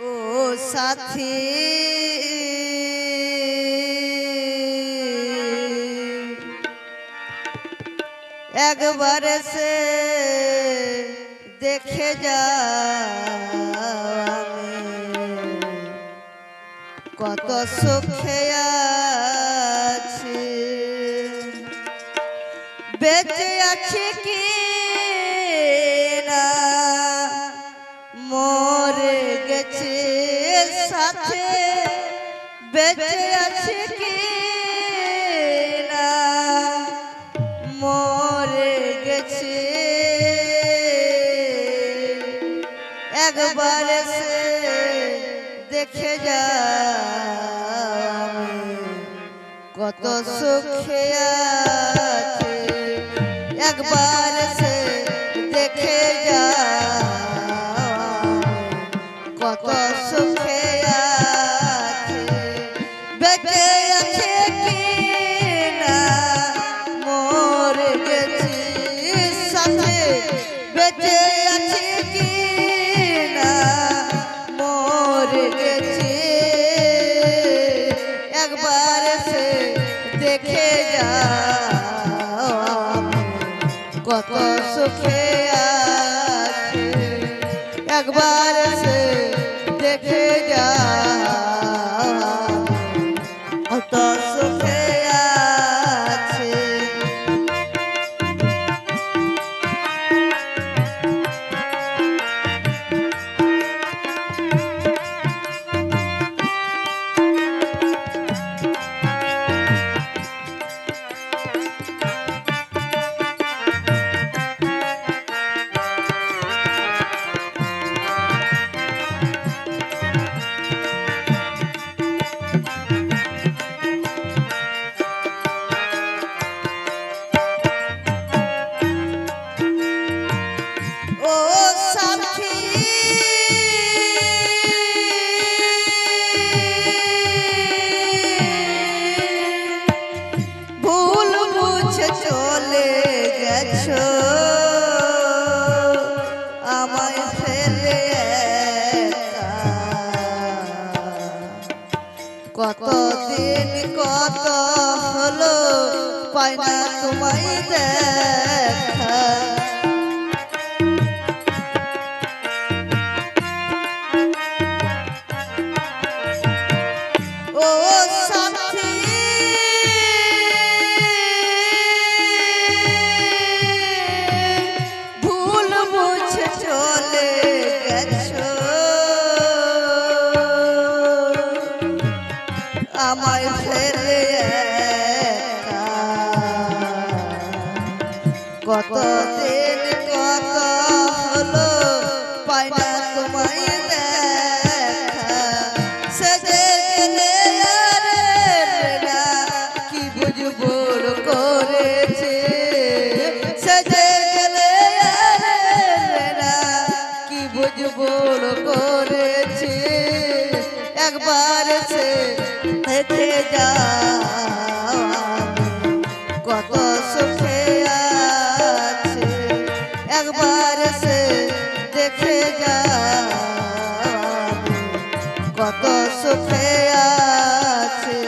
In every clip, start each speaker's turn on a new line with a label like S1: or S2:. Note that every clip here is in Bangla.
S1: ও সাথী একবার সে দেখে যা কত সুখে আছি বেঁচে আছি কি না মরে গেছে সাথে বেঁচে আছি কি না মরে গেছে একবার সে দেখে যা কত সুখে আছে একবার সে দেখে যা কত সুখে আছে বেঁচে আছে কি না মরে গেছি সাথে বেঁচে আছে কি না মরে গেছি একবার সে দেখে যা কত সুখে আছে একবার সে দেখে যা কত সুখে আছে চলে গেছো আমায় ফেলে কতদিন কত হলো পাই না তোমায় দেখা ও সাথী চলে গেছো আমায় ফেলে কতদিন কত হলো পাই না তোমায় দেখা সেজে গেলে না কি বুঝবো করেছে সেজে বুঝবোর করেছে একবার সে দেখে যা কত সুখে আছে একবার সে দেখে যা কত সুখে আছে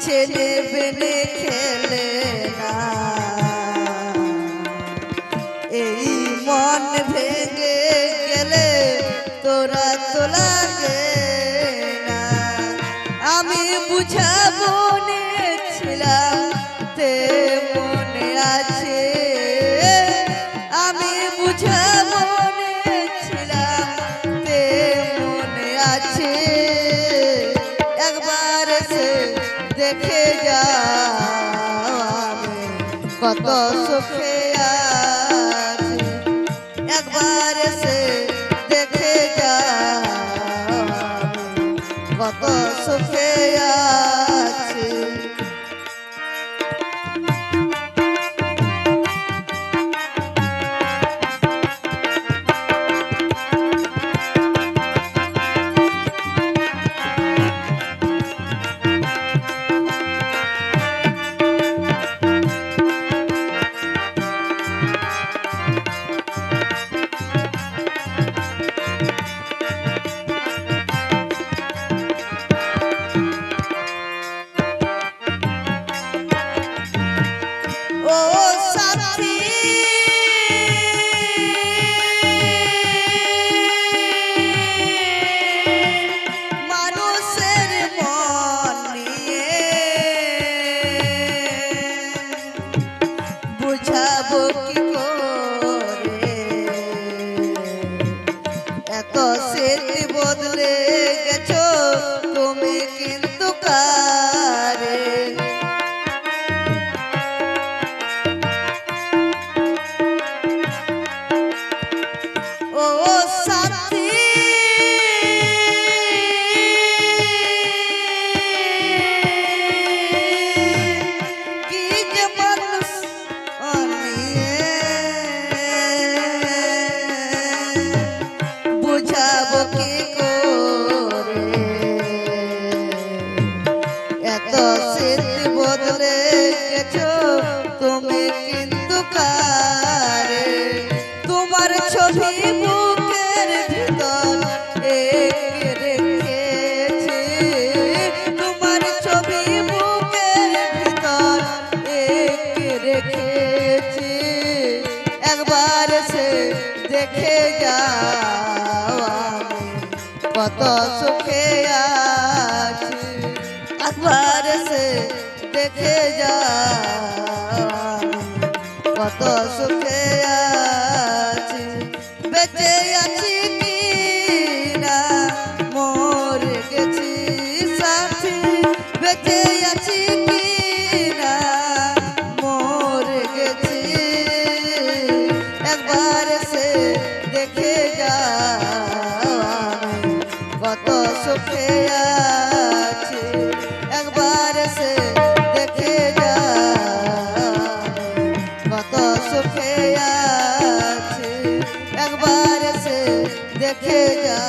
S1: ছেলে বেনে খেলে না, এই মন ভেঙে গেলে তোরা তো লাগে না। আমি বুঝাবো ছিলাম তে মনে আছে, আমি বুঝাবো ছিলাম তে মনে আছে। একবার সে দেখে যাও আমি কত সুখে আছি, একবার সে দেখে যাও আমি কত সুখে আছি। ও সাথী মানুষের মন নিয়ে বুঝাবো কি করে, এত স্মৃতি বদলে গেছো তুমি কিন্তু কারে। ও সাথী কি যে মানুষ নিয়ে বুঝাবো কি করে, এত স্মৃতি বদলে গেছো তুমি কিন্তু কারে। তোমার ছবি বুকের ভিতর এঁকে রেখেছি, তোমার ছবি বুকের ভিতর এঁকে রেখেছি। একবার সে দেখে যাও আমি কত সুখে আছি, একবার সে দেখে যাও আমি কত সুখে আছি। বেঁচে আছি কি না মরে গেছি সাথী, বেঁচে আছি কি না মরে গেছি। একবার সে দেখে যাও আমি কত সুখে আছি, একবার সে দেখে যাও কত সুখে আছি, একবার সে দেখে যা।